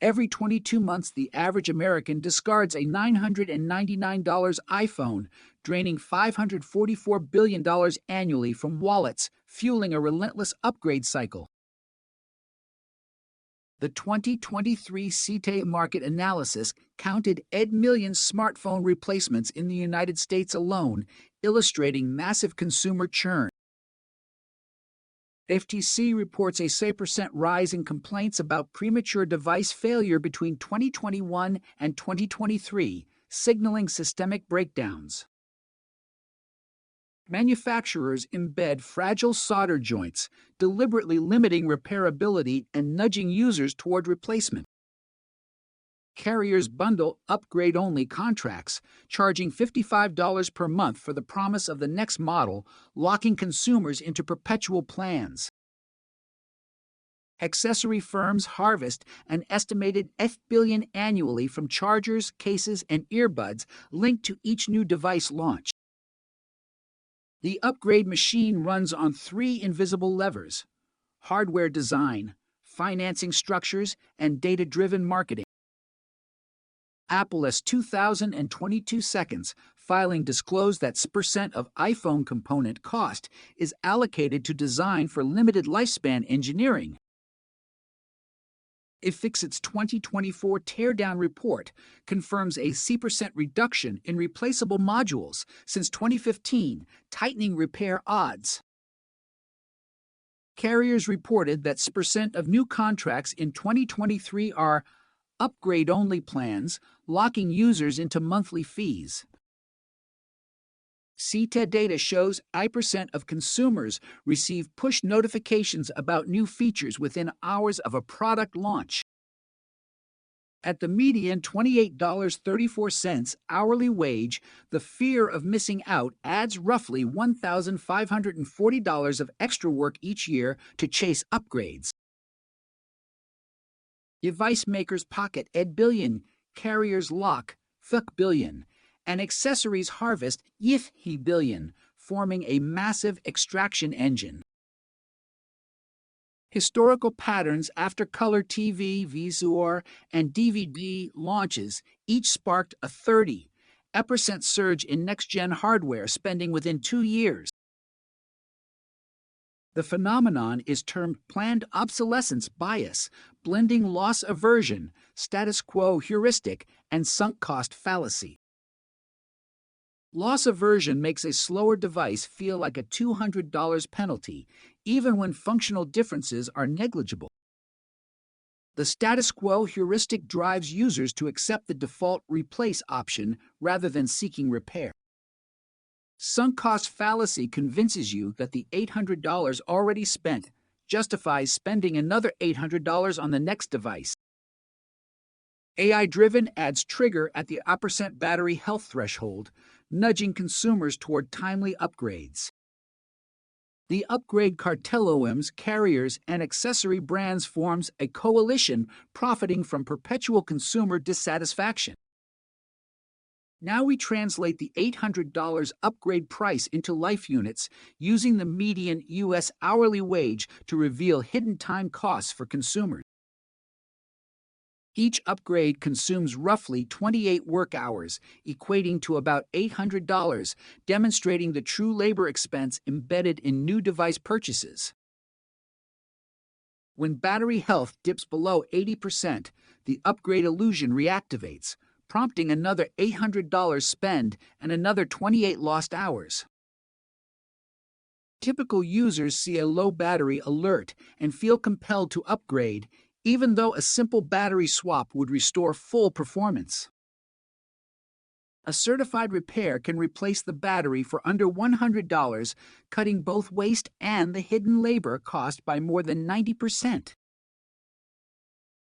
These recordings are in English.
Every 22 months, the average American discards a $999 iPhone, draining $544 billion annually from wallets, fueling a relentless upgrade cycle. The 2023 cite market analysis counted 8 million smartphone replacements in the United States alone, illustrating massive consumer churn. FTC reports a 6% rise in complaints about premature device failure between 2021 and 2023, signaling systemic breakdowns. Manufacturers embed fragile solder joints, deliberately limiting repairability and nudging users toward replacement. Carriers bundle upgrade-only contracts, charging $55 per month for the promise of the next model, locking consumers into perpetual plans. Accessory firms harvest an estimated $1 billion annually from chargers, cases, and earbuds linked to each new device launch. The upgrade machine runs on three invisible levers: hardware design, financing structures, and data-driven marketing. Apple's 2022 seconds filing disclosed that 6% of iPhone component cost is allocated to design for limited lifespan engineering. Ifixit's 2024 teardown report confirms a C% reduction in replaceable modules since 2015, tightening repair odds. Carriers reported that 6% of new contracts in 2023 are upgrade-only plans, locking users into monthly fees. cite data shows 8% of consumers receive push notifications about new features within hours of a product launch. At the median $28.34 hourly wage, the fear of missing out adds roughly $1,540 of extra work each year to chase upgrades. Device makers pocket $1 billion, carriers lock $1 billion, and accessories harvest $1 billion, forming a massive extraction engine. Historical patterns after color TV, VCR, and DVD launches each sparked a 30% surge in next-gen hardware spending within 2 years. The phenomenon is termed planned obsolescence bias, blending loss aversion, status quo heuristic, and sunk cost fallacy. Loss aversion makes a slower device feel like a $200 penalty, even when functional differences are negligible. The status quo heuristic drives users to accept the default replace option rather than seeking repair. Sunk cost fallacy convinces you that the $800 already spent justifies spending another $800 on the next device. AI-driven adds trigger at the 8% battery health threshold, nudging consumers toward timely upgrades. The upgrade cartel OEMs, carriers, and accessory brands forms a coalition profiting from perpetual consumer dissatisfaction. Now we translate the $800 upgrade price into life units using the median U.S. hourly wage to reveal hidden time costs for consumers. Each upgrade consumes roughly 28 work hours, equating to about $800, demonstrating the true labor expense embedded in new device purchases. When battery health dips below 80%, the upgrade illusion reactivates, prompting another $800 spend and another 28 lost hours. Typical users see a low battery alert and feel compelled to upgrade, even though a simple battery swap would restore full performance. A certified repair can replace the battery for under $100, cutting both waste and the hidden labor cost by more than 90%.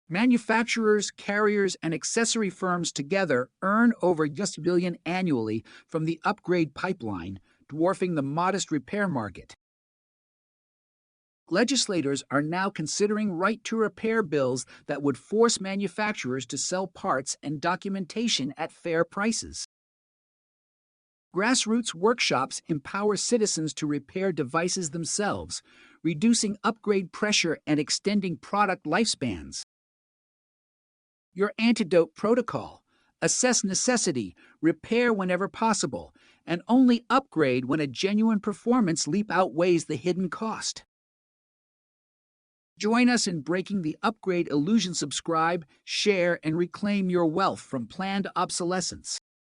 Manufacturers, carriers, and accessory firms together earn over $1 billion annually from the upgrade pipeline, dwarfing the modest repair market. Legislators are now considering right-to-repair bills that would force manufacturers to sell parts and documentation at fair prices. Grassroots workshops empower citizens to repair devices themselves, reducing upgrade pressure and extending product lifespans. your antidote protocol. Assess necessity, repair whenever possible, and only upgrade when a genuine performance leap outweighs the hidden cost. Join us in breaking the upgrade illusion. Subscribe, share, and reclaim your wealth from planned obsolescence.